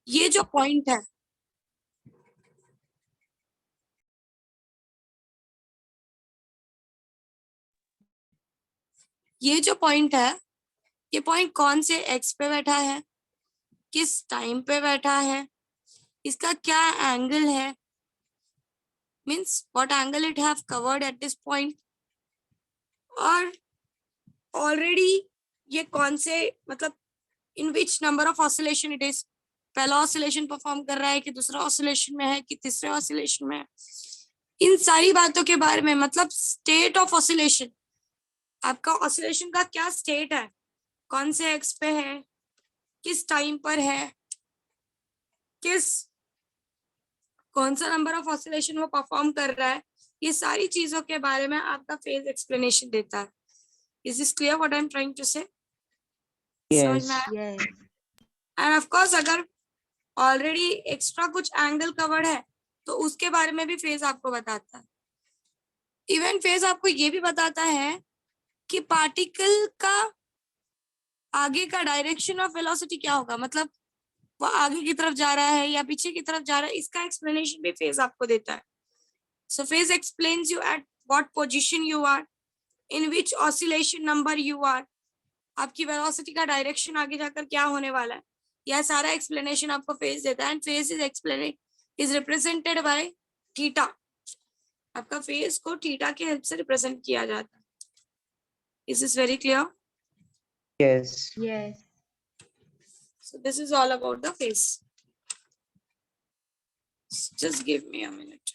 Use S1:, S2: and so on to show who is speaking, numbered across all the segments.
S1: ये जो पॉइंट है, ये जो पॉइंट है, ये पॉइंट कौन से एक्स पे बैठा है, किस टाइम पे बैठा है, इसका क्या एंगल है, means what angle it have covered at this point, और ऑलरेडी ये कौन से, मतलब in which number of oscillation it is, पहला ऑसिलेशन परफॉर्म कर रहा है कि दूसरा ऑसिलेशन में है कि तीसरे ऑसिलेशन में है, इन सारी बातों के बारे में, मतलब स्टेट ऑफ ऑसिलेशन, आपका ऑसिलेशन का क्या स्टेट है, कौन से एक्स पे है, किस टाइम पर है, किस कौन सा नंबर ऑफ ऑसिलेशन वो परफॉर्म कर रहा है, ये सारी चीजों के बारे में आपका फेज एक्सप्लेनेशन देता है। Is this clear what I am trying to say? समझ में
S2: Yes.
S1: आया?
S3: Yes.
S1: एंड ऑफ कोर्स अगर ऑलरेडी एक्स्ट्रा कुछ एंगल कवर्ड है तो उसके बारे में भी फेज आपको बताता है। इवन फेज आपको ये भी बताता है कि पार्टिकल का आगे का डायरेक्शन ऑफ वेलोसिटी क्या होगा, मतलब वो आगे की तरफ जा रहा है या पीछे की तरफ जा रहा है, इसका एक्सप्लेनेशन भी फेज आपको देता है। So phase explains you at what position you are, in which oscillation number you are, आपकी वेलोसिटी का डायरेक्शन आगे जाकर क्या होने वाला है, यह सारा एक्सप्लेनेशन आपको फेज देता है। And phase is explain is represented by theta, आपका फेज को थीटा की हेल्प से रिप्रेजेंट किया जाता है। Is this very clear?
S2: Yes.
S3: Yes.
S1: So this is all about the phase. Just give me a minute.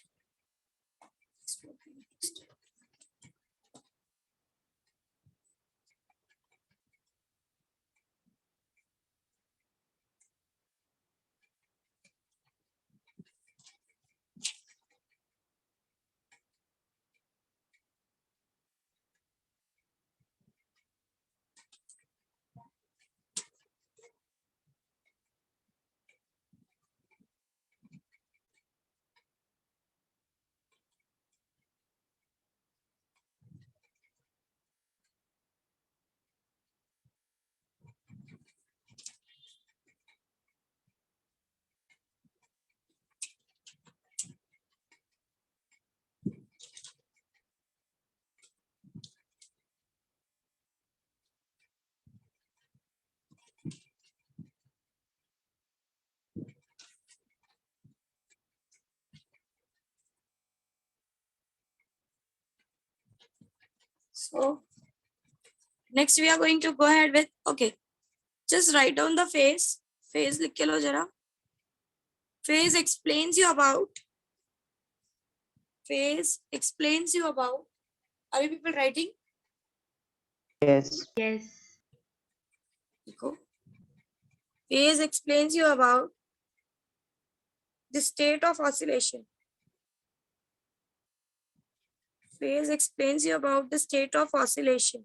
S1: So next we are going to go ahead with, okay, just write down the phase. Phase लिख के लो जरा. Phase explains you about. Phase explains you about. Are you people writing?
S2: Yes.
S3: Yes.
S1: देखो. Phase explains you about the state of oscillation. Phase explains you about the state of oscillation.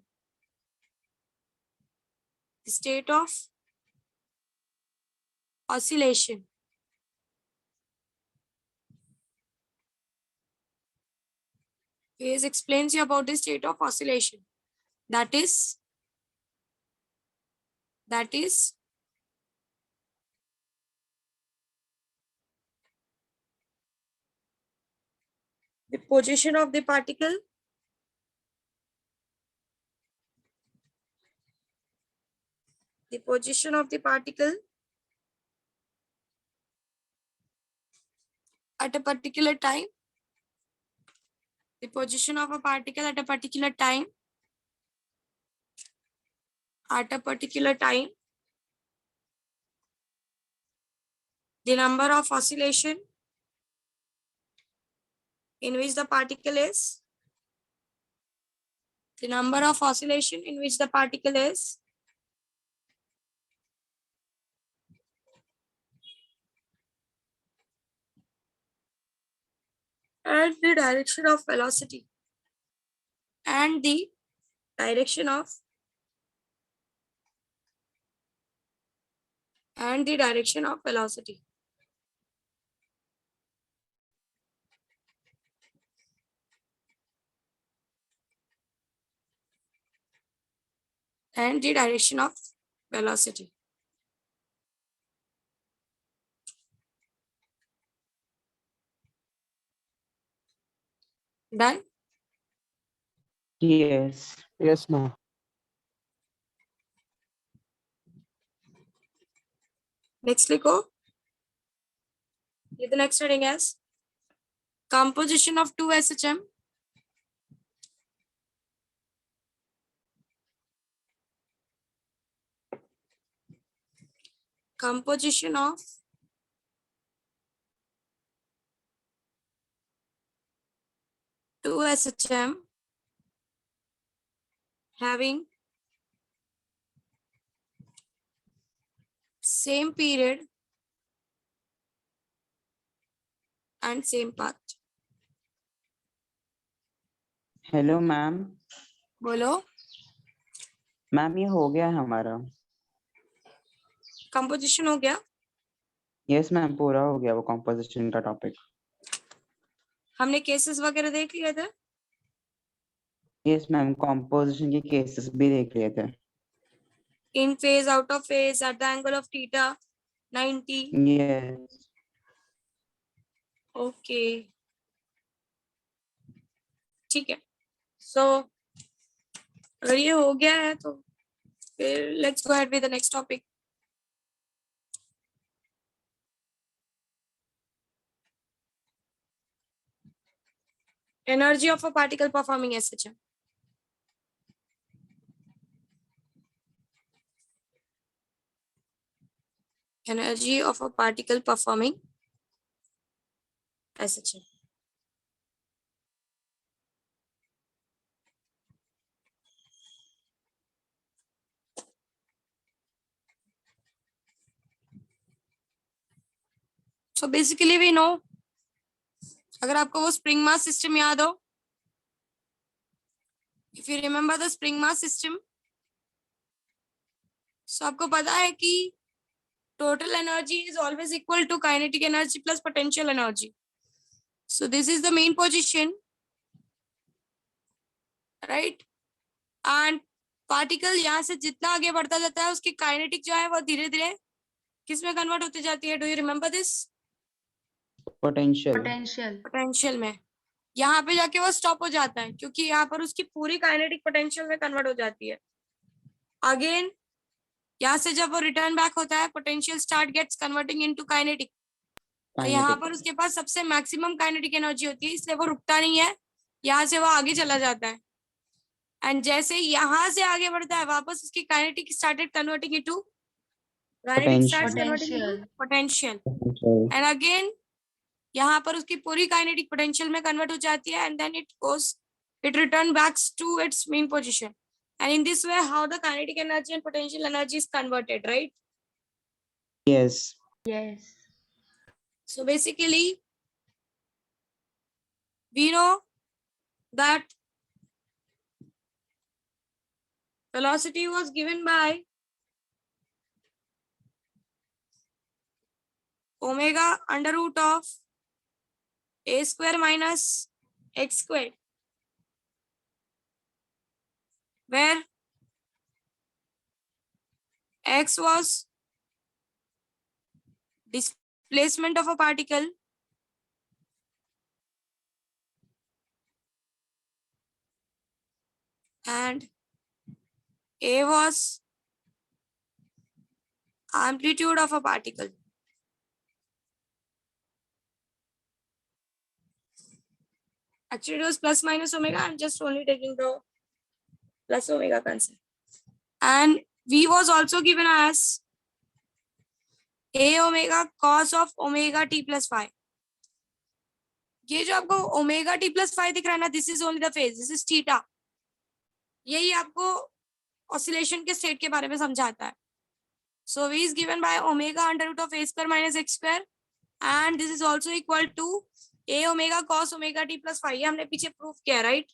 S1: The state of oscillation. Phase explains you about the state of oscillation. That is the position of the particle, the position of the particle at a particular time, the position of a particle at a particular time, at a particular time, the number of oscillation in which the particle is, the number of oscillation in which the particle is, and the direction of velocity, and the direction of velocity. And the direction of velocity. Done?
S2: Yes.
S3: Yes, ma'am.
S1: Next लिखो. The next heading is composition of 2SHM. Composition of 2SHM having same period and same path.
S2: Hello ma'am.
S1: बोलो.
S2: Ma'am ये हो गया हमारा.
S1: Composition हो गया.
S2: Yes ma'am, पूरा हो गया वो कॉम्पोजिशन का टॉपिक.
S1: हमने केसेस वगैरह देख लिए थे.
S2: यस मैम, कॉम्पोजिशन के केसेस भी देख लिए थे.
S1: In phase, out of phase, at the angle of theta 90.
S2: Yes.
S1: Okay, ठीक है. सो अगर ये हो गया है तो फिर let's go ahead with the next topic. Energy of a particle performing SHM. Energy of a particle performing SHM. So basically we know, अगर आपको वो स्प्रिंग मास सिस्टम याद हो, if you remember the spring mass system, so आपको पता है कि total energy is always equal to kinetic energy plus potential energy. So this is the main position, right? And particle यहाँ से जितना आगे बढ़ता जाता है उसकी kinetic जो है वो धीरे धीरे किस में कन्वर्ट होती जाती है? Do you remember this?
S2: Potential.
S1: Potential में. यहाँ पे जाके वो स्टॉप हो जाता है क्योंकि यहाँ पर उसकी पूरी काइनेटिक पोटेंशियल में कन्वर्ट हो जाती है. अगेन यहाँ से जब वो रिटर्न बैक होता है, potential start gets converting into kinetic. तो यहाँ पर उसके पास सबसे मैक्सिमम काइनेटिक एनर्जी होती है, इसलिए वो रुकता नहीं है, यहाँ से वो आगे चला जाता है. एंड जैसे यहाँ से आगे बढ़ता है वापस उसकी kinetic started converting into potential. And again यहाँ पर उसकी पूरी काइनेटिक पोटेंशियल में कन्वर्ट हो जाती है, and then it return back to its main position. And in this way, how the kinetic energy and potential energy is converted, right?
S2: Yes.
S4: Yes.
S1: So basically, we know that velocity was given by omega under root of a square minus x squared, where x was displacement of a particle and a was amplitude of a particle. Actually, it was plus minus omega. I'm just only taking the plus omega concept. And V was also given as a omega cos of omega t plus phi. ये जो आपको omega T plus five दिख रहा है ना, this is only the phase, this is theta. यही आपको oscillation के स्टेट के बारे में समझाता है. सो V is given by omega under root of a square minus x square, and this is also equal to a omega cos omega t plus phi. ये हमने पीछे प्रूफ किया, right?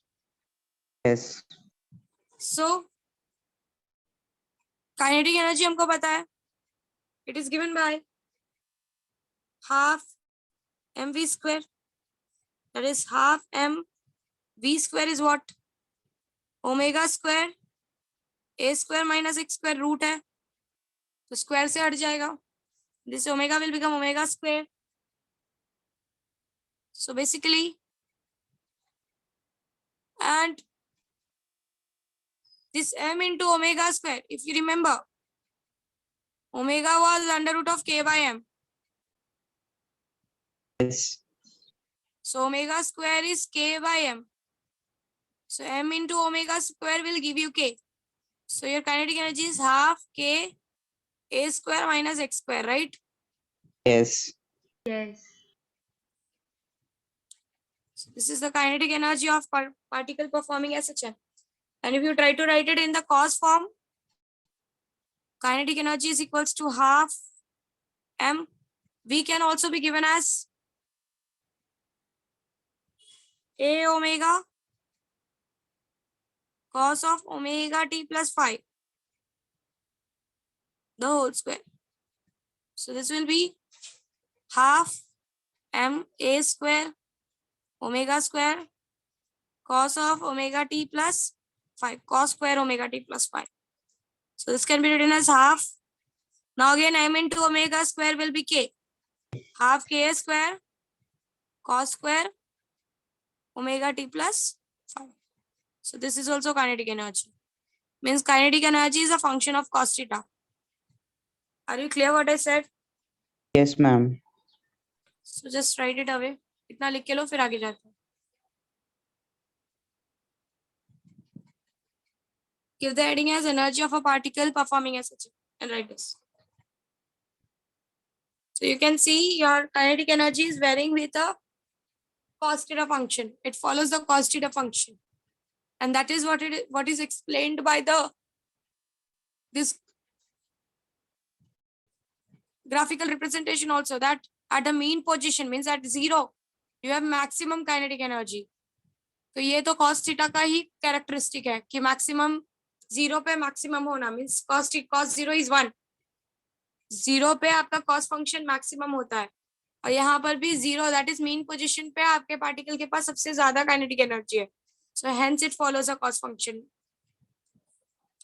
S2: Yes.
S1: So kinetic energy हमको पता है, it is given by half mv square, that is half m v square is what? omega square a square minus x square root है तो square से हट जाएगा, this omega will become omega square. So basically and this m into omega square, if you remember, omega was under root of k by m.
S2: Yes.
S1: So omega square is k by m. So m into omega square will give you k. So your kinetic energy is half k a square minus x square, right?
S2: Yes.
S3: Yes.
S1: So this is the kinetic energy of particle performing SHM. And if you try to write it in the cos form, kinetic energy is equals to half m. V can also be given as a omega cos of omega t plus phi, the whole square. So this will be half m a square omega square cos of omega t plus phi, cos square omega t plus phi. So this can be written as half. Now again m into omega square will be k. Half k square cos square omega t plus phi. So this is also kinetic energy. Means kinetic energy is a function of cos theta. Are you clear what I said?
S2: Yes, ma'am.
S1: So just write it away. इतना लिख के लो फिर आगे जाते हैं. Give the heading as energy of a particle performing SHM and write this. So you can see your kinetic energy is varying with a cos theta function. It follows the cos theta function, and that is what is explained by this graphical representation also, that at a mean position means at 0 you have maximum kinetic energy. तो ये तो cos theta का ही characteristic है कि maximum 0 पे maximum होना, means cos 0 is 1. 0 पे आपका cos function maximum होता है, और यहाँ पर भी 0, that is mean position पे आपके पार्टिकल के पास सबसे ज्यादा kinetic energy है. So hence it follows a cos function,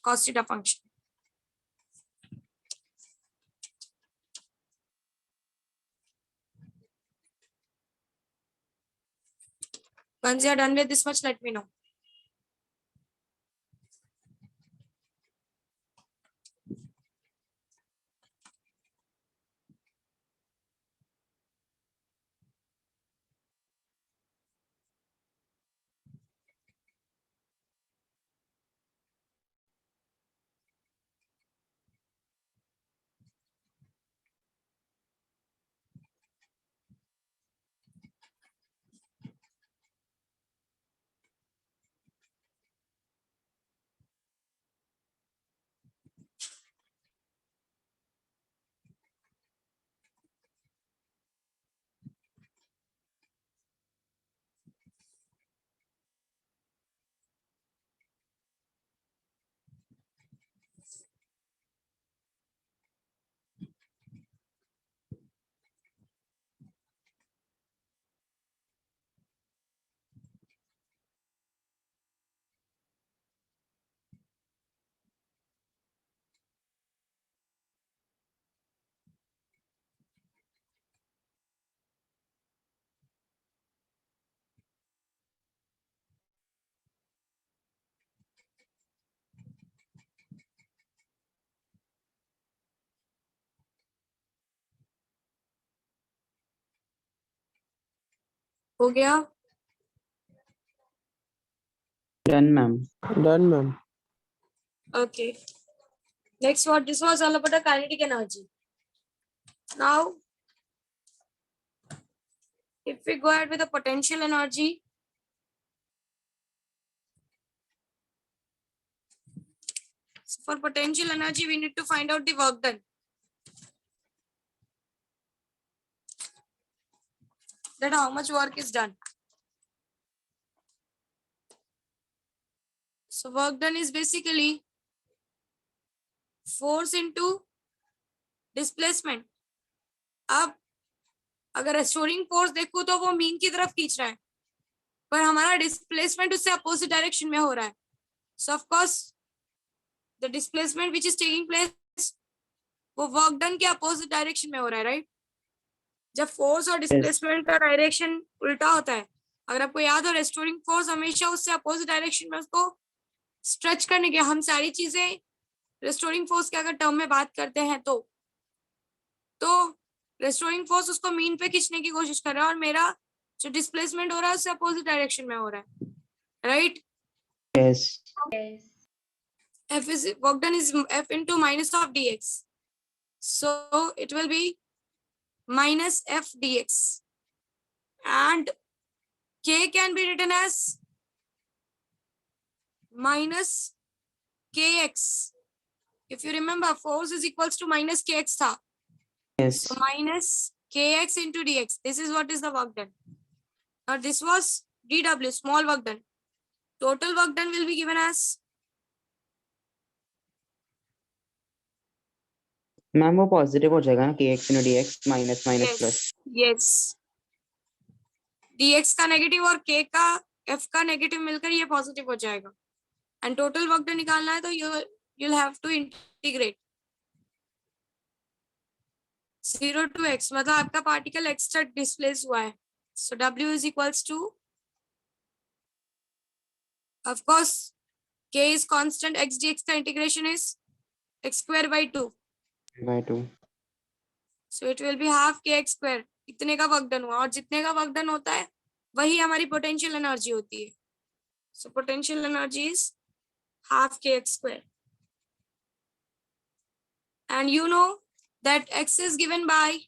S1: cos theta function. Once you are done with this much, let me know. हो गया?
S2: Done, ma'am.
S4: Done, ma'am.
S1: Okay. Next, what this was all about the kinetic energy. Now, if we go ahead with the potential energy, so for potential energy, we need to find out the work done. That how much work is done. So work done is basically force into displacement. अब अगर restoring force देखो तो वो mean की तरफ खींच रहा है, पर हमारा डिस्प्लेसमेंट उससे अपोजिट डायरेक्शन में हो रहा है. So of course the displacement which is taking place वो वर्क डन के अपोजिट डायरेक्शन में हो रहा है, राइट? जब फोर्स और डिस्प्लेसमेंट का डायरेक्शन उल्टा होता है अगर आपको याद हो रेस्टोरिंग फोर्स हमेशा उससे अपोजिट डायरेक्शन में उसको स्ट्रेच करने के, हम सारी चीजें रेस्टोरिंग फोर्स के अगर टर्म में बात करते हैं तो रेस्टोरिंग फोर्स उसको मीन पे खींचने की कोशिश कर रहा है और मेरा जो डिस्प्लेसमेंट हो रहा है उससे अपोजिट डायरेक्शन में हो रहा है, right?
S2: Yes.
S3: Yes.
S1: F is work done is F into minus of dx. So it will be minus F dx. And K can be written as minus Kx. If you remember, force is equals to minus Kx tha.
S2: Yes.
S1: So minus Kx into dx. This is what is the work done. Now this was dw, small work done. Total work done will be given as
S2: ma'am वो positive हो जाएगा ना, kx into dx minus minus plus.
S1: yes. dx का negative और k का f का negative मिलकर ये पॉजिटिव हो जाएगा. एंड टोटल वर्क डन निकालना है तो you'll have to integrate 0 to x, मतलब आपका पार्टिकल x तक डिस्प्लेस हुआ है. So w is equals to, of course, k is constant, x dx का integration is x square by 2.
S2: by 2.
S1: So it will be half kx square. इतने का work done हुआ और जितने का वर्क डन होता है वही हमारी पोटेंशियल एनर्जी होती है. So potential energy is half kx square. And you know that x is given by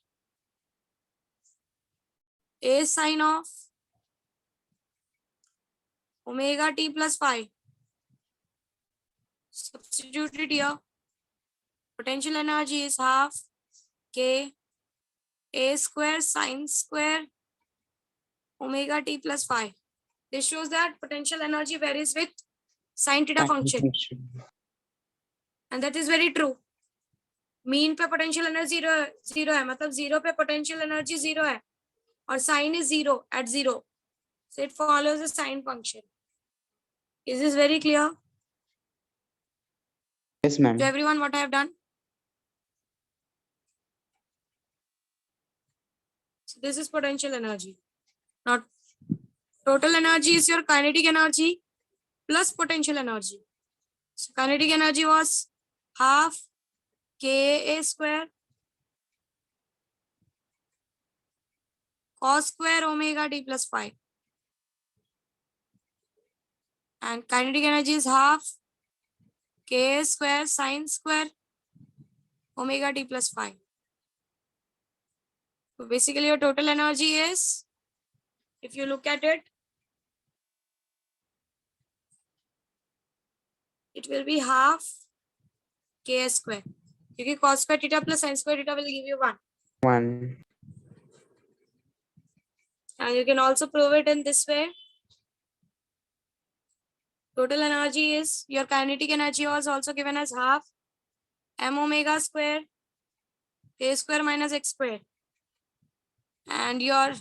S1: a sine of omega t plus phi. Substitute it here. Potential energy is half k a square sine square omega t plus phi. This shows that potential energy varies with sine theta function. And that is very true. Mean पे potential energy zero है, मतलब zero पे potential energy zero है और sine is zero at zero. So it follows a sine function. Is this very clear
S2: Yes ma'am.
S1: to everyone what I have done? So this is potential energy. Now total energy is your kinetic energy plus potential energy. So kinetic energy was half ka square cos square omega t plus phi. And kinetic energy is half k square sine square omega t plus phi. So basically your total energy is, if you look at it, it will be half k square. Because cos square theta plus sin square theta will give you 1.
S2: 1.
S1: And you can also prove it in this way. Total energy is, your kinetic energy was also given as half m omega square k square minus x square. And your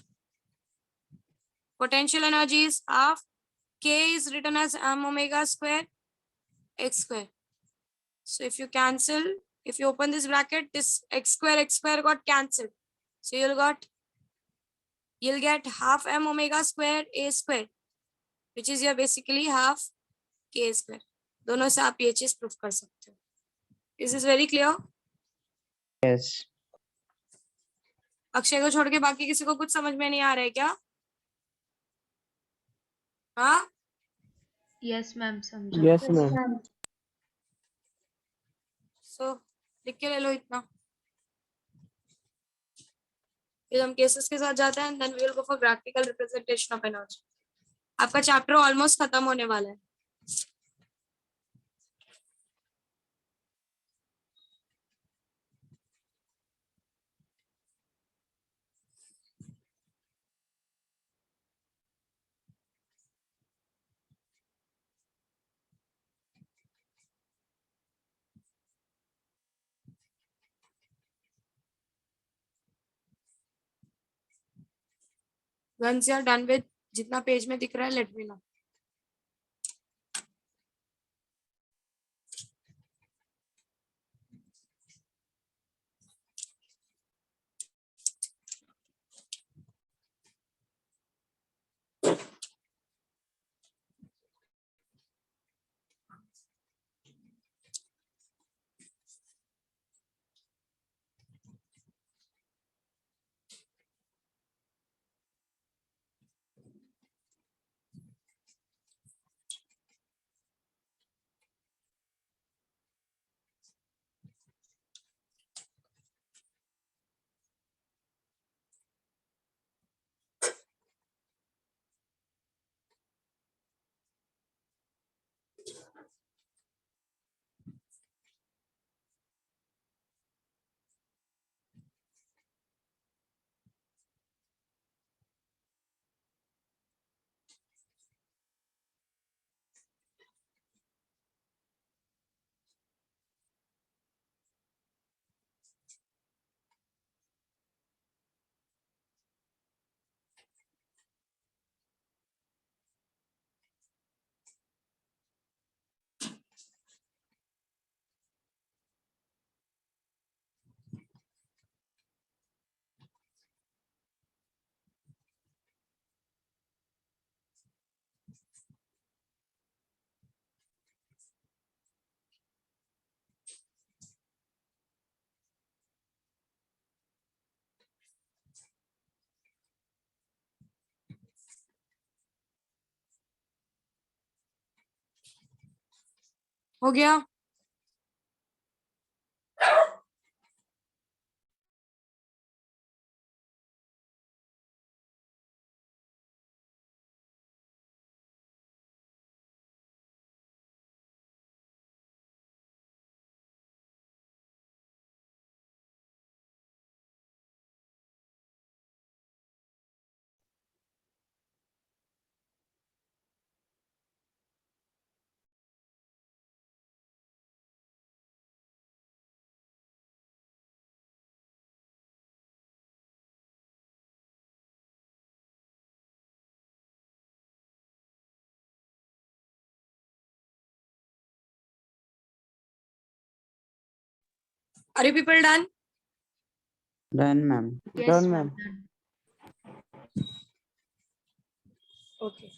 S1: potential energy is half k is written as m omega square x square. So if you cancel, if you open this bracket, this x square got cancelled. So you'll get half m omega square a square, which is your basically half k square. दोनों से आप ये चीज proof कर सकते हो. Is this very clear?
S2: Yes.
S1: Akshay को छोड़ के बाकी किसी को कुछ समझ में नहीं आ रहा है क्या? हाँ?
S3: Yes ma'am, समझा.
S4: Yes ma'am.
S1: So लिख के ले लो इतना. फिर हम केसेस के साथ जाते हैं. Then we will go for graphical representation of energy. आपका चैप्टर ऑलमोस्ट खत्म होने वाला है. Once you are done with जितना पेज में दिख रहा है, let me know. हो गया? Are you people done?
S2: Done, ma'am.
S3: Yes,
S2: Done,
S3: ma'am.
S2: ma'am.
S3: Done.
S1: Okay.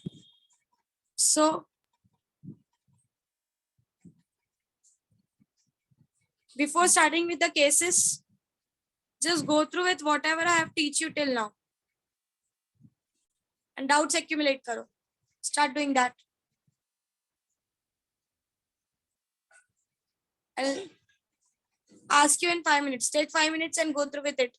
S1: So before starting with the cases, just go through with whatever I have teach you till now. And doubts accumulate karo. Start doing that. I'll ask you in 5 minutes. Take 5 minutes and go through with it.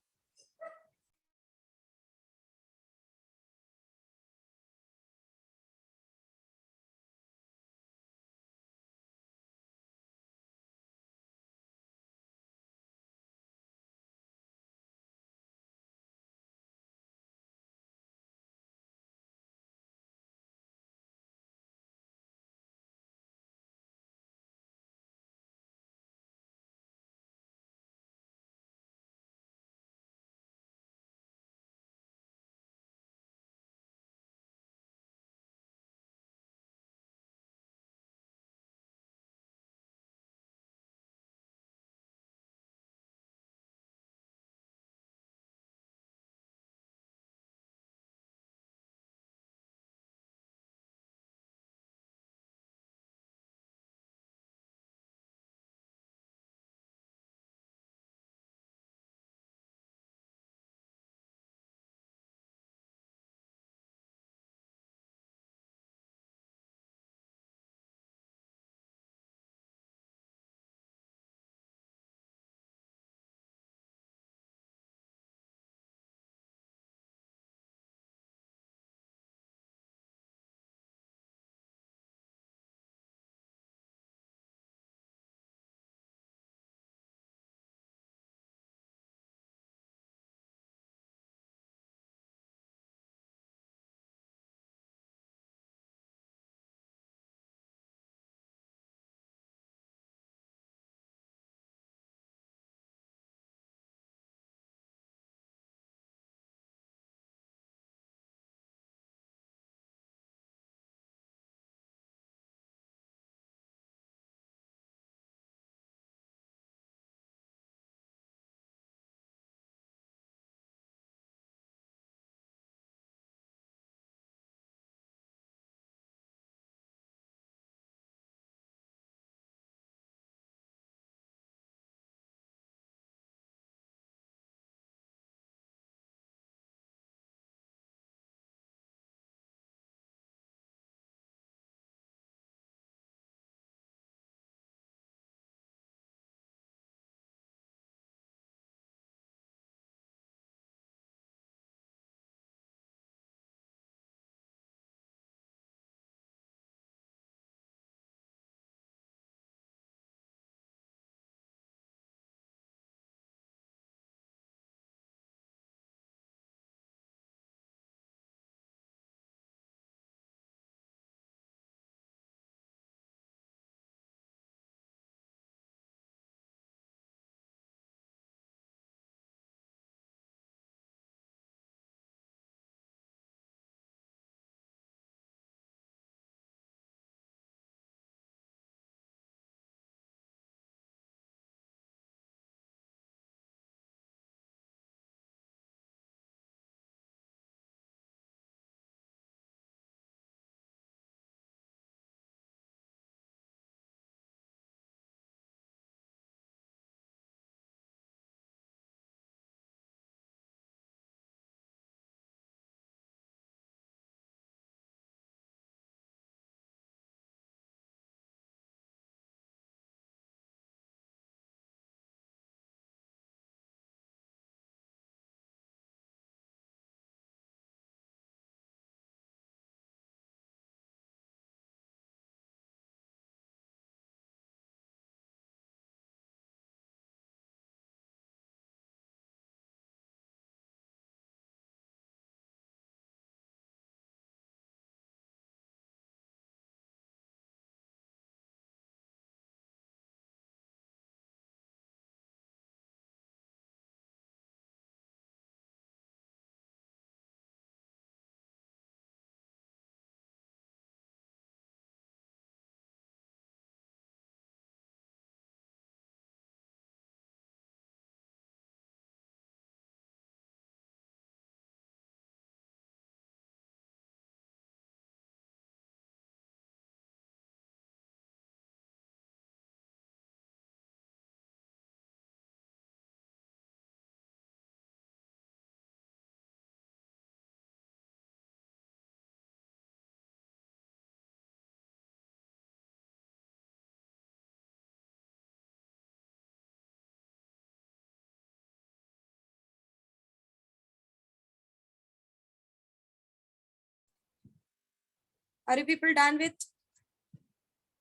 S1: Are you people done with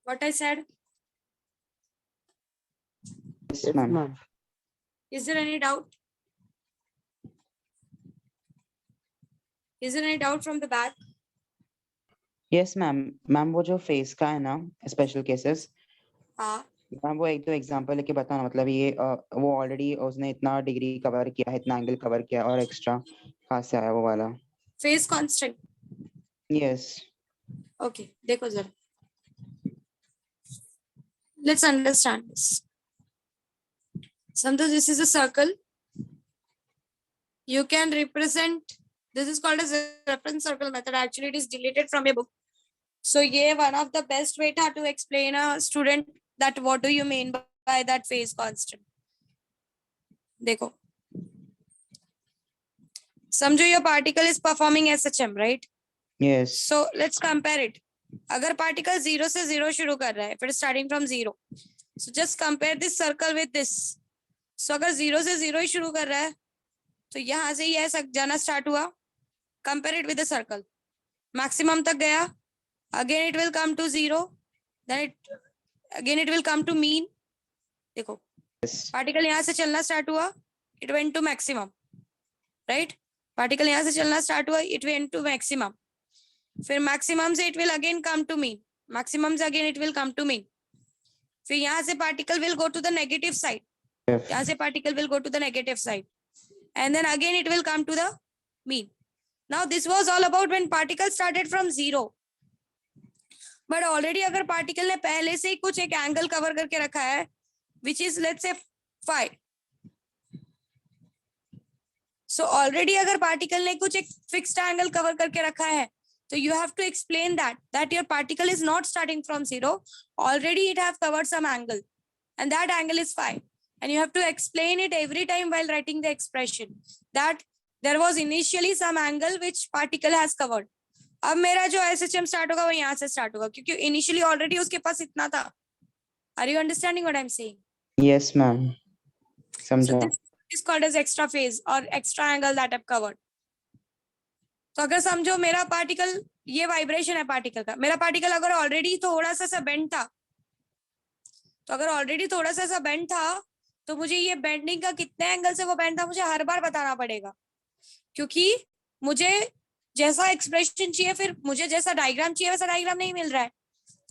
S1: what I said?
S2: Yes, ma'am.
S1: Is there any doubt? Is there any doubt from the back?
S2: Yes, ma'am ma'am वो जो face का है ना special cases,
S1: हाँ,
S2: ma'am वो एक दो example लेके बताना, मतलब ये वो ऑलरेडी उसने इतना डिग्री कवर किया है, इतना एंगल कवर किया है, और एक्स्ट्रा कहाँ से आया वो वाला?
S1: Face constant.
S2: यस.
S1: Okay, देखो जरा. Let's understand this. Sometimes this is a circle. You can represent. This is called as a reference circle method. Actually, it is deleted from a book. So, ये one of the best way to explain a student that what do you mean by that phase constant. देखो. समझो your particle is performing SHM, right?
S2: Yes.
S1: So let's compare it. अगर particle 0 से 0 शुरू कर रहा है, फिर starting from 0. So just compare this circle with this. So अगर 0 से 0 ही शुरू कर रहा है, तो यहाँ से ही ऐसा जाना स्टार्ट हुआ. Compare it with the circle. Maximum तक गया. Again it will come to 0. Then again it will come to mean. देखो.
S2: यस.
S1: Particle यहाँ से चलना स्टार्ट हुआ. It went to maximum. Right? Particle यहाँ से चलना स्टार्ट हुआ. It went to maximum. फिर मैक्सिमम से it will again come to mean. Maximum से again it will come to mean. फिर यहाँ से particle will go to the negative side. यहाँ से particle will go to the negative side and then again it will come to the mean. Now this was all about when particle started from 0. But already अगर particle ने पहले से ही कुछ एक angle cover करके रखा है which is let's say 5. So already अगर पार्टिकल ने कुछ एक फिक्स्ड एंगल कवर करके रखा है, so you have to explain that your particle is not starting from 0. Already it have covered some angle and that angle is 5. And you have to explain it every time while writing the expression that there was initially some angle which particle has covered. अब मेरा जो SHM start होगा वो यहाँ से start होगा क्योंकि initially already उसके पास इतना था. Are you understanding what I'm saying?
S2: Yes ma'am, समझा.
S1: So this is called as extra phase or extra angle that I've covered. तो अगर समझो मेरा पार्टिकल, ये वाइब्रेशन है पार्टिकल का, मेरा पार्टिकल अगर ऑलरेडी थोड़ा सा बेंड था, तो अगर ऑलरेडी थोड़ा सा बेंड था तो मुझे ये बेंडिंग का कितने एंगल से वो बेंड था मुझे हर बार बताना पड़ेगा, क्योंकि मुझे जैसा एक्सप्रेशन चाहिए, फिर मुझे जैसा डायग्राम चाहिए वैसा डायग्राम नहीं मिल रहा है.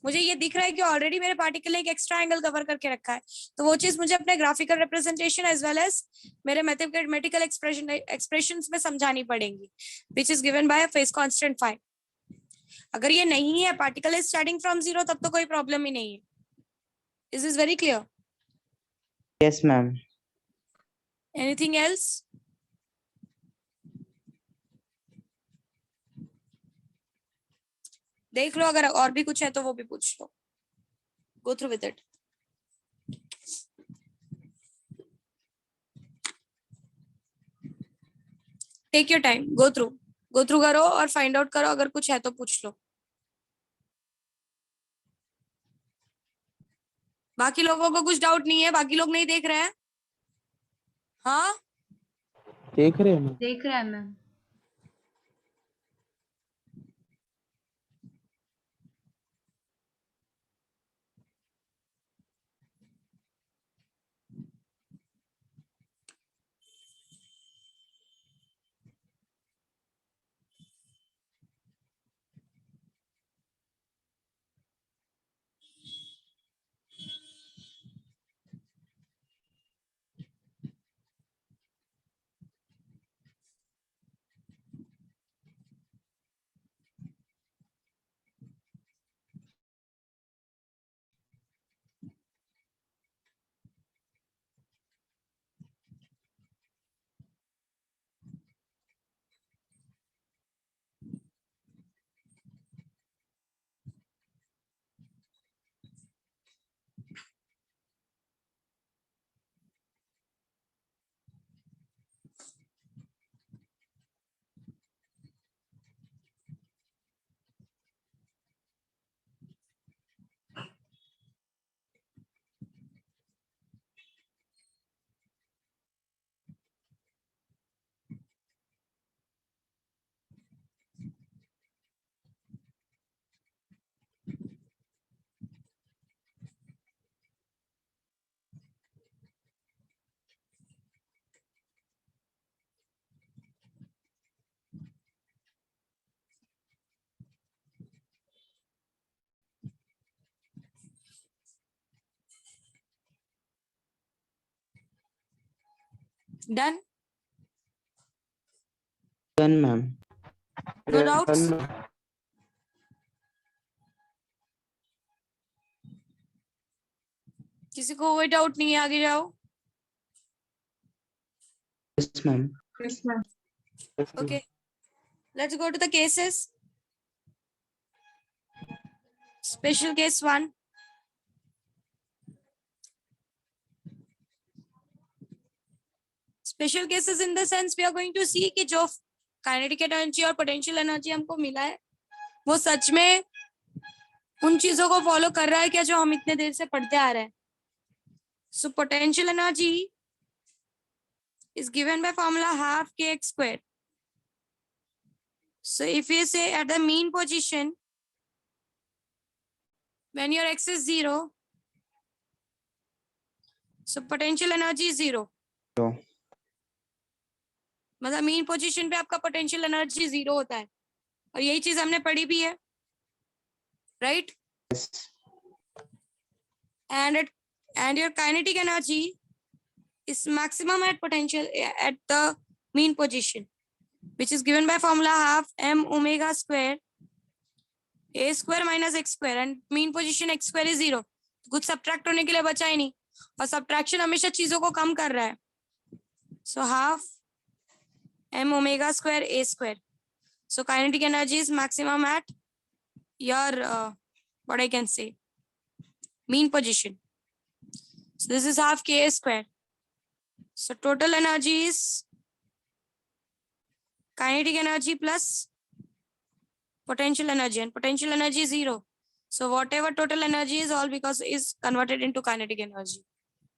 S1: मुझे ये दिख रहा है कि ऑलरेडी मेरे पार्टिकल ने एक एक्स्ट्रा एंगल कवर करके रखा है, तो वो चीज मुझे अपने graphical representation as well as मेरे मैथमेटिकल एक्सप्रेशंस में समझानी पड़ेंगी, which is given by phase constant 5. अगर ये नहीं है, पार्टिकल इज स्टार्टिंग फ्रॉम 0, तब तो कोई प्रॉब्लम ही नहीं है. Is this very clear?
S2: Yes ma'am.
S1: Anything else? देख लो, अगर और भी कुछ है तो वो भी पूछ लो. Go through with it. Take your time, go through करो और फाइंड आउट करो, अगर कुछ है तो पूछ लो. बाकी लोगों को कुछ डाउट नहीं है? बाकी लोग नहीं देख रहे हैं? हाँ,
S4: देख रहे हैं मैम.
S3: देख रहा है ma'am.
S1: Done?
S2: Done, ma'am.
S1: No doubts? किसी को कोई डाउट नहीं है, आगे जाओ.
S2: Yes, ma'am.
S3: Yes, ma'am.
S1: Okay, let's go to the cases. Special case 1. Special cases in the sense we are going to see कि जो kinetic energy और potential energy हमको मिला है वो सच में उन चीजों को फॉलो कर रहा है क्या जो हम इतने देर से पढ़ते आ रहे हैं. So potential energy is given by formula half kx square. So if we say at the mean position, when your x is 0, so potential energy is 0.
S2: So,
S1: मतलब मीन पोजीशन पे आपका पोटेंशियल एनर्जी 0 होता है और यही चीज हमने पढ़ी भी है, right?
S2: yes.
S1: And your kinetic energy is maximum at potential at the mean position, which is given by formula half m omega square a square minus x square, and mean position x square is 0. कुछ subtract होने के लिए बचा ही नहीं और subtraction हमेशा चीजों को कम कर रहा है. So half m omega square a square. So kinetic energy is maximum at your what I can say mean position. So this is half k square. So total energy is kinetic energy plus potential energy, and potential energy is 0. So whatever total energy is all because is converted into kinetic energy.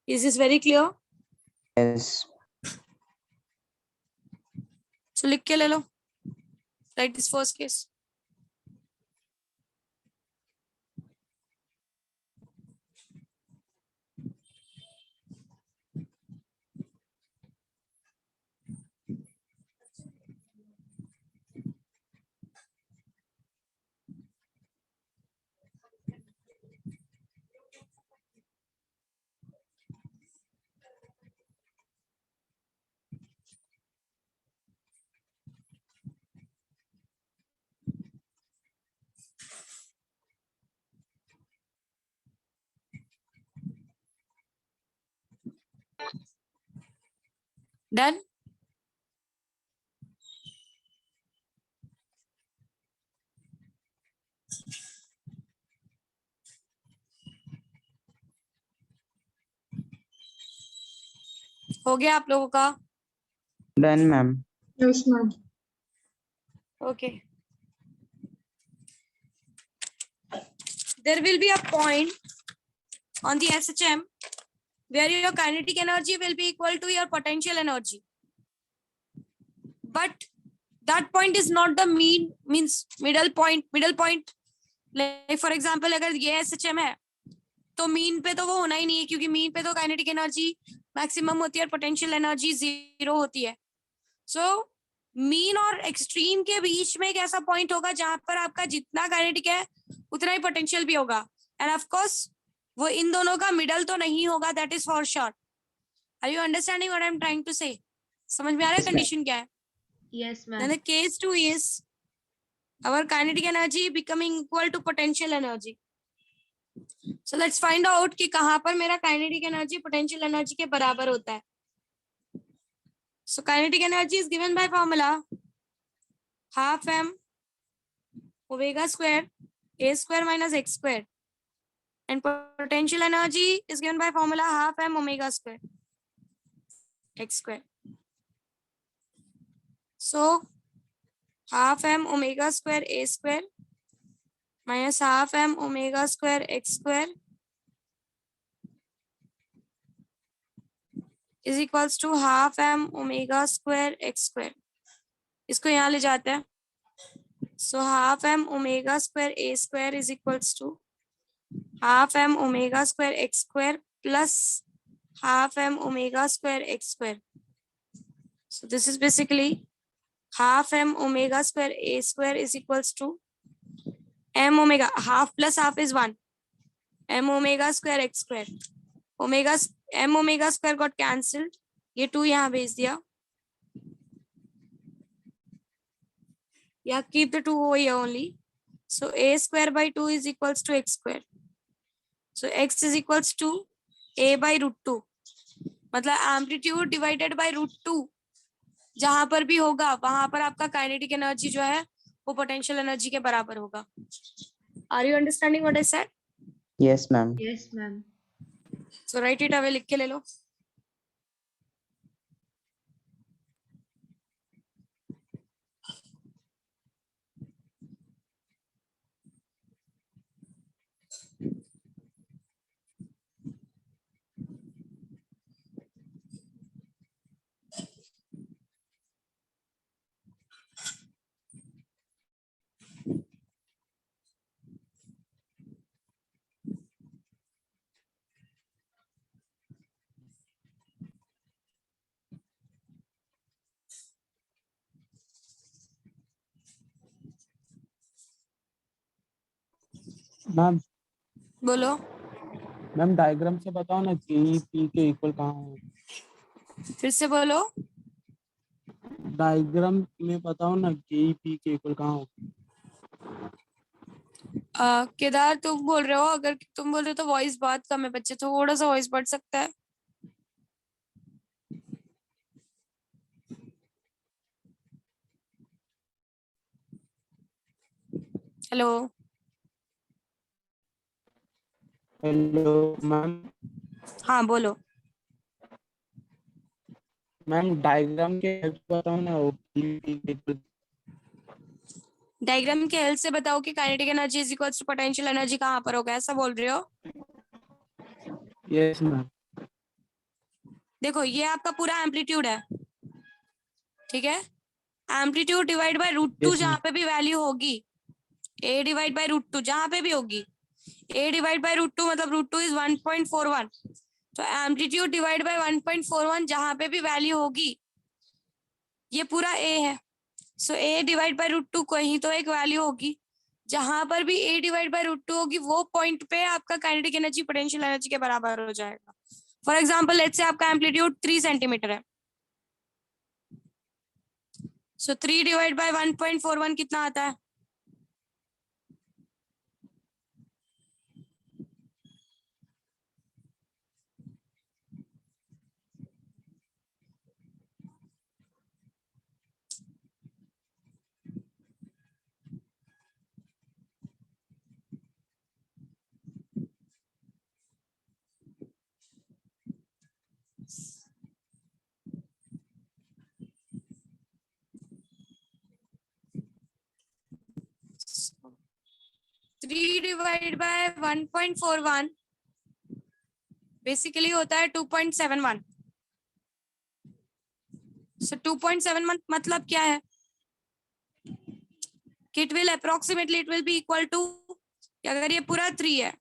S1: Is this very clear?
S2: Yes.
S1: So लिख के ले लो. Write this first case. Done? हो गया आप लोगों का?
S2: Done, ma'am.
S3: Yes, ma'am.
S1: Okay. There will be a point on the SHM where your kinetic energy will be equal to your potential energy. But that point is not the means middle point. Like for example, अगर ये SHM है तो mean पे तो वो होना ही नहीं है क्योंकि मीन पे तो काइनेटिक एनर्जी मैक्सिमम होती है और पोटेंशियल एनर्जी 0 होती है. सो मीन और एक्सट्रीम के बीच में एक ऐसा पॉइंट होगा जहां पर आपका जितना काइनेटिक है उतना ही पोटेंशियल भी होगा, एंड ऑफ कोर्स वो इन दोनों का मिडल तो नहीं होगा, that is for sure. Are you understanding what I am trying to say? समझ में आ रहा है
S2: Yes, ma'am.
S1: कंडीशन क्या है?
S3: Yes,
S1: Then
S3: ma'am.
S1: the case 2 is our kinetic energy becoming equal to potential energy. So let's find out कि कहाँ पर मेरा kinetic energy potential energy के बराबर होता है. So kinetic energy is given by formula half m omega square a square minus x square, and potential energy is given by formula half m omega square x square. So half m omega square a square minus half m omega square x square is equals to half m omega square x square. इसको यहाँ ले जाते हैं. So half m omega square a square is equals to half m omega square x square plus half m omega square x square. So this is basically half m omega square a square is equals to m omega, half plus half is 1, m omega square x square. M omega square got cancelled. ये 2 यहाँ भेज दिया, या keep the 2 over here only. So a square by 2 is equals to x square. So x is equals to a by root 2. मतलब amplitude divided by root 2 जहां पर भी होगा वहां पर आपका काइनेटिक एनर्जी जो है वो पोटेंशियल एनर्जी के बराबर होगा. Are you understanding what I said?
S2: Yes ma'am.
S3: Yes, ma'am.
S1: So write it away, लिख के ले लो.
S4: मैम
S1: बोलो.
S4: मैम डायग्राम से बताओ ना के पी के इक्वल कहाँ हो.
S1: फिर से बोलो.
S4: डायग्राम में बताओ ना के पी के इक्वल कहाँ हो.
S1: केदार तुम बोल रहे हो, अगर तुम बोल रहे हो तो वॉइस बहुत कम है, बच्चे थोड़ा सा वॉइस बढ़ सकता है. हेलो.
S4: Hello ma'am.
S1: हाँ बोलो.
S4: मैम डायग्राम के हेल्प से बताओ ना वो के पी के इक्वल.
S1: डायग्राम के हेल्प से बताओ कि kinetic energy is equals to potential energy कहाँ पर होगा, ऐसा बोल रहे हो?
S4: Yes ma'am.
S1: देखो ये आपका पूरा एम्पलीट्यूड है, ठीक है. Amplitude divide by root 2
S4: yes ma'am.
S1: जहाँ पे भी वैल्यू होगी, a डिवाइड बाय रूट 2 जहाँ पे भी होगी, a डिवाइड बाय रूट 2 मतलब रूट 2 इज 1.41, तो एम्पलीट्यूड डिवाइड बाय 1.41 जहाँ पे भी वैल्यू होगी ये पूरा a है. सो a डिवाइड बाय रूट 2 कहीं तो एक वैल्यू होगी, जहां पर भी a डिवाइड बाय रूट 2 होगी वो पॉइंट पे आपका काइनेटिक एनर्जी पोटेंशियल एनर्जी के बराबर हो जाएगा. फॉर एग्जांपल लेट्स से आपका एम्पलीट्यूड 3 सेंटीमीटर है, सो 3 डिवाइड बाय 1.41 कितना आता है? थ्री डिवाइड बाय 1.41 बेसिकली होता है 2.71. सो 2.71 मतलब क्या है कि it will approximately it will be equal to, अगर ये पूरा 3 है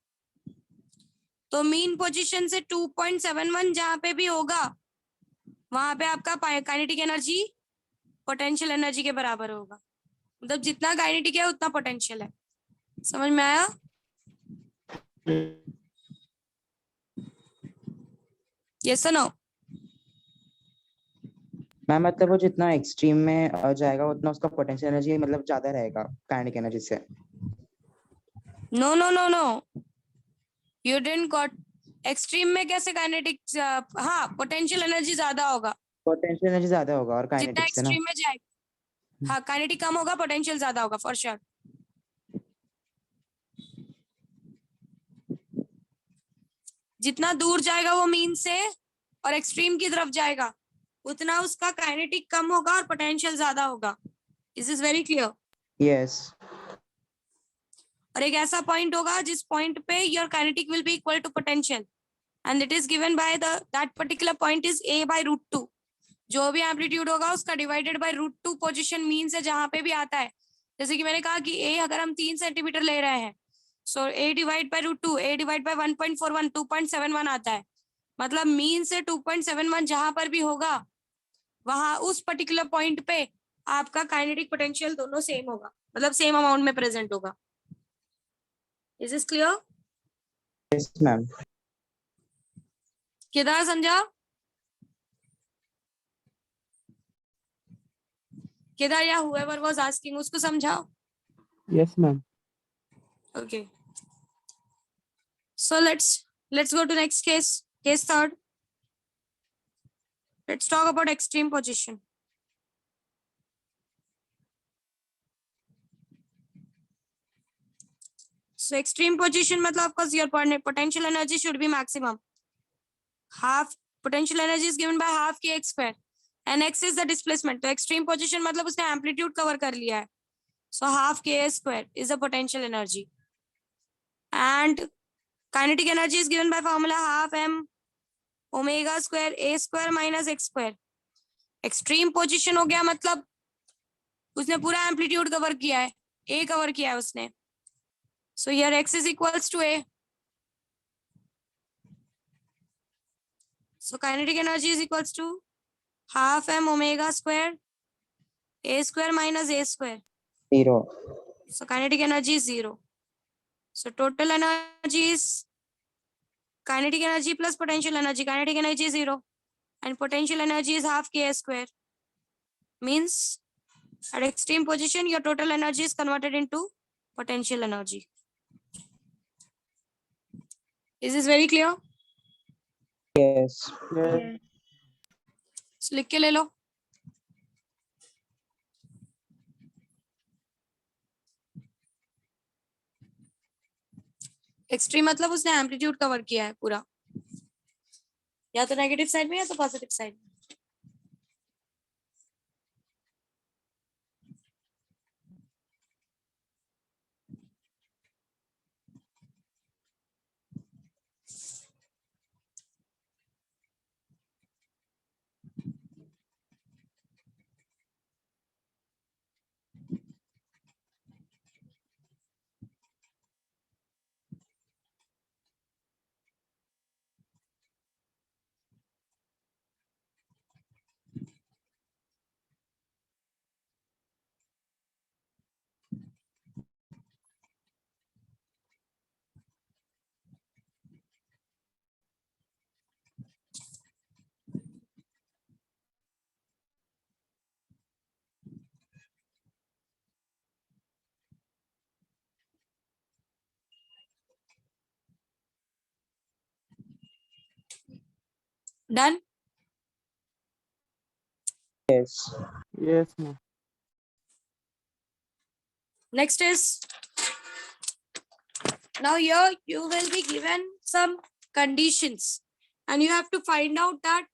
S1: तो मीन पोजीशन से 2.71 जहां पे भी होगा वहां पे आपका काइनेटिक एनर्जी पोटेंशियल एनर्जी के बराबर होगा. मतलब जितना काइनेटिक है उतना पोटेंशियल है. समझ में आया? यस और नो?
S2: मैम मतलब वो जितना एक्सट्रीम में जाएगा उतना उसका पोटेंशियल एनर्जी मतलब ज्यादा रहेगा काइनेटिक एनर्जी से.
S1: No no no no, you didn't got. Extreme में कैसे काइनेटिक, हाँ पोटेंशियल एनर्जी ज्यादा होगा
S2: पोटेंशियल एनर्जी ज्यादा होगा और
S1: जितना
S2: काइनेटिक से ना.
S1: एक्सट्रीम में जाएगा. हाँ काइनेटिक कम होगा, पोटेंशियल ज्यादा होगा फॉर श्योर. जितना दूर जाएगा वो मीन से और एक्सट्रीम की तरफ जाएगा उतना उसका काइनेटिक कम होगा और पोटेंशियल ज्यादा होगा. Is is very clear?
S2: Yes.
S1: और एक ऐसा पॉइंट होगा जिस पॉइंट पे your kinetic will be equal to potential and it is given by that particular point is a by root 2. जो भी एम्पलीट्यूड होगा उसका divided by root 2 position mean से जहां पे भी आता है. जैसे कि मैंने कहा कि a अगर हम 3 सेंटीमीटर ले रहे हैं, so a divide by root 2, a divide by 1.41 2.71 आता है. मतलब मीन से 2.71 जहां पर भी होगा वहां उस पर्टिकुलर पॉइंट पे आपका काइनेटिक पोटेंशियल दोनों सेम होगा, मतलब सेम अमाउंट में प्रेजेंट होगा. Is this clear?
S2: Yes ma'am.
S1: Kedar समझा? Kedar या whoever was asking, उसको समझाओ.
S4: Yes, ma'am.
S1: Okay. So let's go to next case. Case third. Let's talk about extreme position. So extreme position मतलब of course your potential energy should be maximum. Half potential energy is given by half kx square and x is the displacement. तो extreme position मतलब उसने amplitude cover कर लिया है. So half k square is the potential energy. And kinetic energy is given by formula half m omega square a square minus x square. Extreme position हो गया मतलब उसने पूरा amplitude cover किया है, a cover किया है उसने. So here x is equals to a. So kinetic energy is equals to half m omega square a square minus a square.
S2: 0.
S1: So kinetic energy is 0. So total energy is kinetic energy plus potential energy. Kinetic energy is 0 and potential energy is half k square. Means at extreme position your total energy is converted into potential energy. Is this very clear?
S2: Yes.
S4: Yes.
S3: Yes.
S1: So लिख के ले लो. Extreme मतलब उसने amplitude cover किया है पूरा, या तो नेगेटिव साइड में या तो पॉजिटिव साइड में. Done.
S2: Yes.
S4: Yes, ma'am.
S1: Next is, now here you will be given some conditions and you have to find out that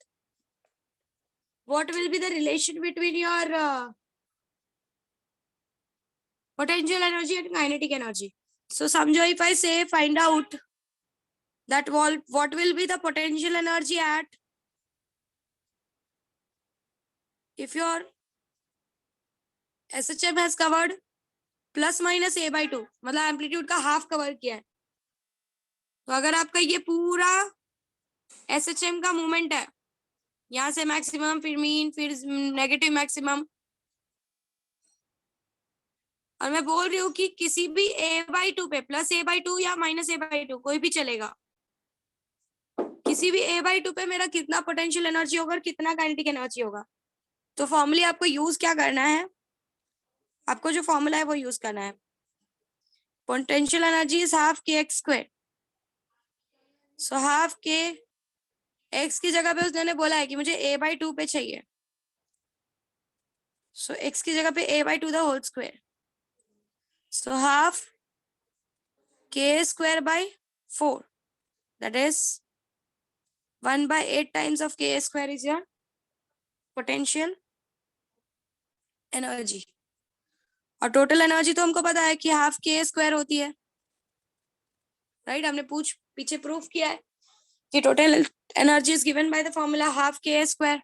S1: what will be the relation between your potential energy and kinetic energy. So समझो, if I say find out that what will be the potential energy at if your SHM has covered plus minus a by 2, मतलब amplitude का half cover किया है. तो अगर आपका ये पूरा SHM का मूवमेंट है, यहाँ से मैक्सिमम फिर मीन फिर नेगेटिव मैक्सिमम, और मैं बोल रही हूँ कि किसी भी a/2 पे प्लस a/2 या माइनस a/2 कोई भी चलेगा, किसी भी a/2 पे मेरा कितना पोटेंशियल एनर्जी होगा और कितना काइनेटिक एनर्जी होगा. तो फॉर्मूले आपको यूज क्या करना है, आपको जो फॉर्मूला है वो यूज करना है. Potential energy is half k x square. So half k x की जगह पे उसने बोला है कि मुझे a/2 पे चाहिए. सो एक्स की जगह पे a/2 the whole square. So half के square by 4, that is 1/8 times of k square is your potential energy. और टोटल एनर्जी तो हमको पता है कि हाफ के स्क्वायर होती है, राइट. हमने पीछे प्रूफ किया है कि total energy is given by the formula half के स्क्वायर.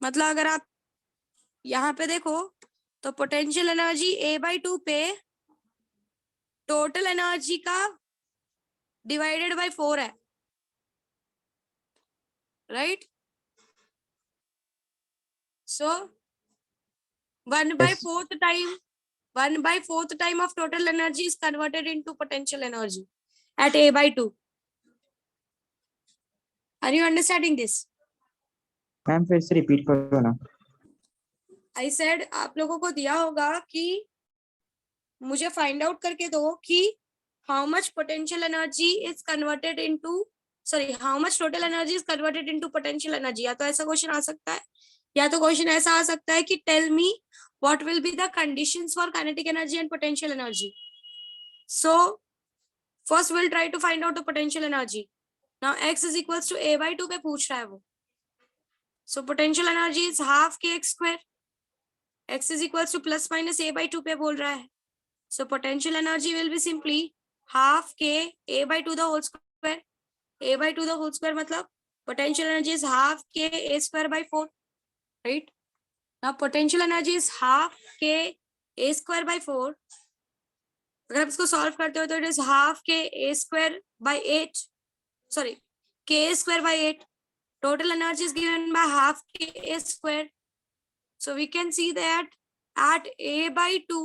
S1: मतलब अगर आप यहाँ पे देखो तो पोटेंशियल एनर्जी a/2 पे टोटल एनर्जी का डिवाइडेड बाय 4 है, right. So 1/4 time of total energy is converted into potential energy at a/2. Are you understanding this?
S2: Ma'am फिर से रिपीट करो ना.
S1: आई सेड आप लोगों को दिया होगा कि मुझे फाइंड आउट करके दो कि how much potential energy is converted into how much total energy is converted into potential energy. या तो ऐसा क्वेश्चन आ सकता है, या तो क्वेश्चन ऐसा आ सकता है कि tell me what will be the conditions for kinetic energy and potential energy. So first will try to find out the potential energy. Now x is equals to a/2 पे पूछ रहा है वो। So potential energy is half k x square, x is equals to plus minus a/2 पे बोल रहा है। So potential energy will be simply half k a/2 the whole square. a/2 the whole square मतलब potential energy is half k a square by 4, right? Now potential energy is half k a square by 4. अगर आप इसको solve करते हो तो it is half k a square by 8. Sorry, k square by 8. Total energy is given by half k a square. So we can see that at a/2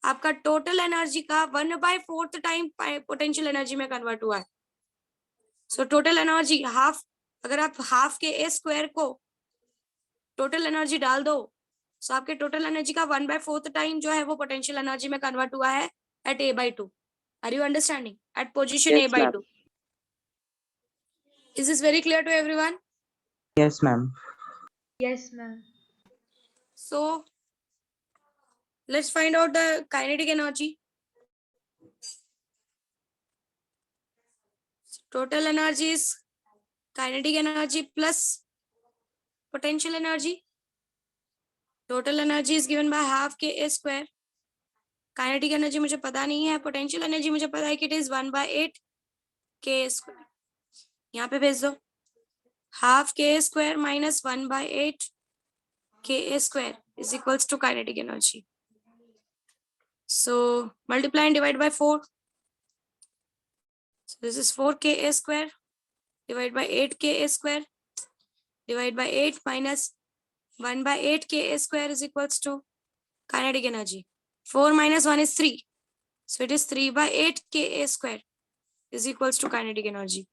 S1: आपका total energy का 1/4 time potential energy में convert हुआ है। सो total energy half, अगर आप half के ए square को total energy डाल दो, सो आपके टोटल एनर्जी का 1/4 टाइम जो है वो पोटेंशियल एनर्जी में कन्वर्ट हुआ है at a/2। Are you understanding? At position
S2: Yes, ma'am.
S1: a/2। Is this very clear to everyone?
S2: Yes, ma'am.
S3: Yes, ma'am.
S1: So let's find out the kinetic energy. Total energy is kinetic energy plus potential energy. Total energy is given by half k a square. Kinetic energy मुझे पता नहीं है, potential energy मुझे पता है कि it is 1/8 k a square. यहाँ पे भेज दो, half k a square minus 1/8 k a square is equals to kinetic energy. So multiply and divide by 4. So this is 4 k a square divided by 8 k a square divided by 8 minus 1/8 k a square is equals to kinetic energy. 4 minus 1 is 3. So it is 3/8 k a square is equals to kinetic energy.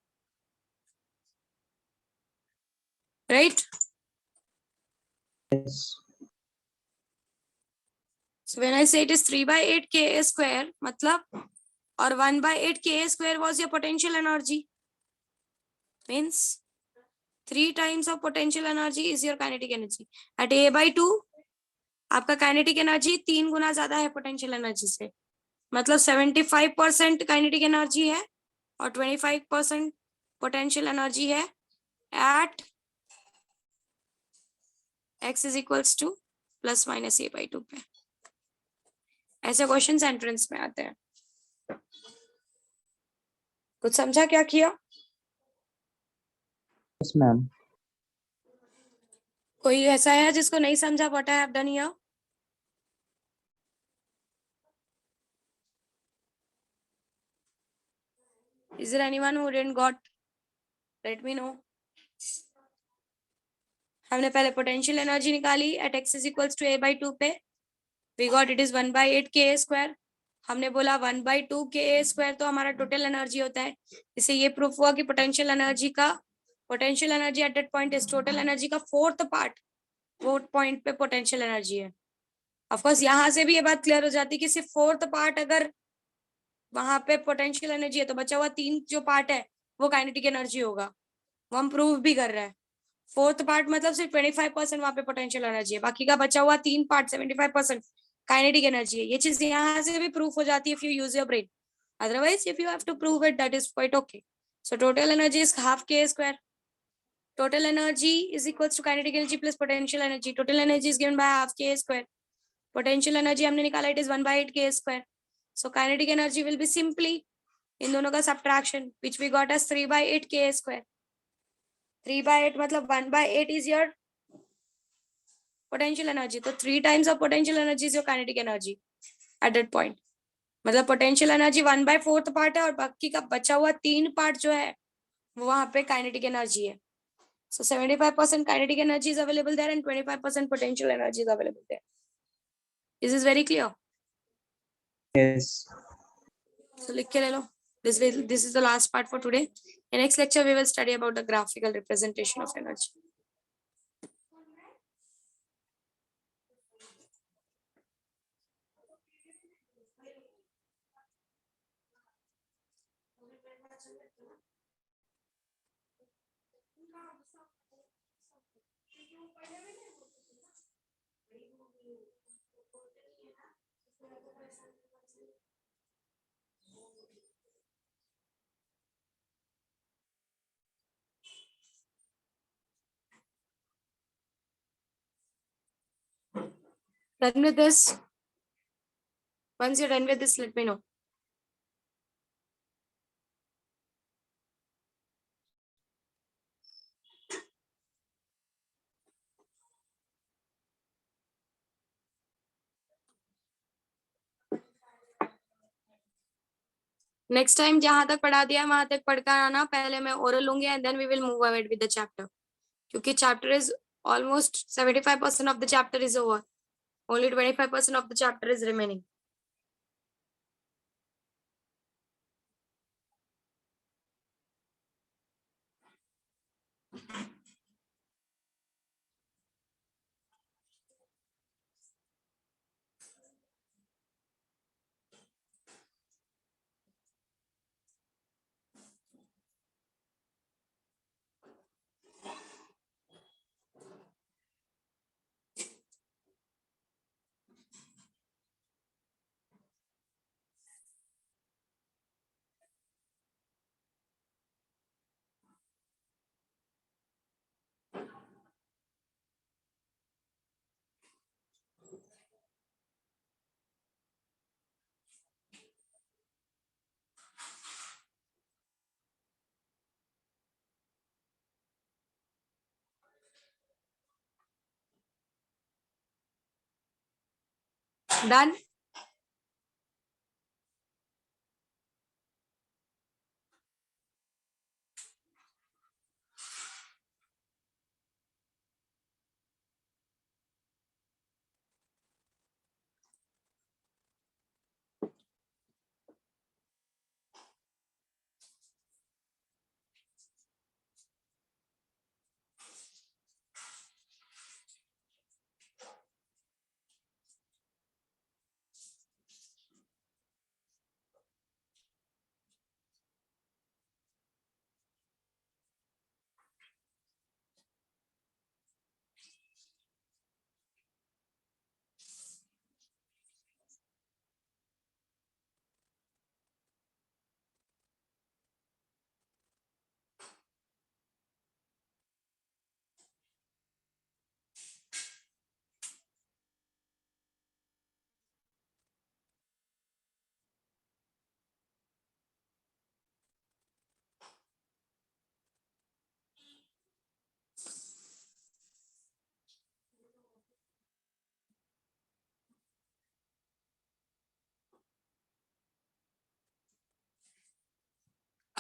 S1: Right?
S2: Yes.
S1: So when I say it is 3/8 k a square, मतलब और 1/8 k a square was your potential energy. Means 3 times of potential energy is your kinetic energy. At a/2 आपका kinetic energy 3 गुना ज्यादा है potential energy से, मतलब 75% kinetic energy है और 25% potential energy है at x is equals to plus minus a/2 पे। ऐसे क्वेश्चन एंट्रेंस में आते हैं। कुछ समझा क्या किया?
S2: Yes, ma'am.
S1: कोई ऐसा है जिसको नहीं समझा what I have done here? Is there anyone who didn't got? Let me know. हमने पहले पोटेंशियल एनर्जी निकाली eight x is equals to a/2 पे, we got it is 1/8 k a square. हमने बोला 1/2 k a square तो हमारा total energy होता है। इससे ये प्रूफ हुआ कि potential energy at that point is total energy का 4th पार्ट, वो पॉइंट पे पोटेंशियल एनर्जी है। ऑफ कोर्स यहाँ से भी ये बात क्लियर हो जाती है कि सिर्फ 4th पार्ट अगर वहां पे पोटेंशियल एनर्जी है तो बचा हुआ 3 जो पार्ट है वो काइनेटिक एनर्जी होगा। वो हम प्रूव भी कर रहे हैं। 4th पार्ट मतलब सिर्फ 25% वहां पे पोटेंशियल एनर्जी है, बाकी का बचा हुआ 3 पार्ट 75% काइनेटिक एनर्जी है। ये चीज यहाँ से भी प्रूफ हो जाती है if you use your brain. Otherwise if you have to prove it that is quite okay. So total energy is half k square. Total energy is equals to kinetic energy plus potential energy. Total energy is given by half k square. Potential energy हमने निकाला it is 1/8 k square. So kinetic energy will be simply इन दोनों का subtraction which we got as 3/8 k square. 3/8 मतलब 1/8 is your potential energy. तो 3 times of potential energy is your kinetic energy at that point. मतलब potential energy 1/4 part है और बाकी का बचा हुआ 3 पार्ट जो है वो वहां पे kinetic energy है। So 75% kinetic energy is available there and 25% potential energy is available there. Is this very clear?
S2: Yes.
S1: So लिख के ले लो. This is the last part for today. In next lecture we will study about the graphical representation of energy. Done with this? Once you're done with this, let me know. Next time जहां तक पढ़ा दिया वहां तक पढ़कर आना. पहले मैं ओरल लूंगी and then we will move ahead with the chapter, क्योंकि chapter is almost 75% of the chapter is over. Only 25% of the chapter is remaining. Done?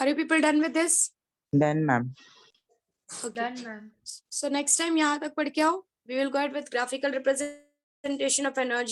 S1: Are you people done with this?
S2: Then, ma'am.
S1: Okay.
S3: Done, ma'am.
S1: So next time यहाँ तक पढ़ के आओ. We will go ahead with graphical representation of energy.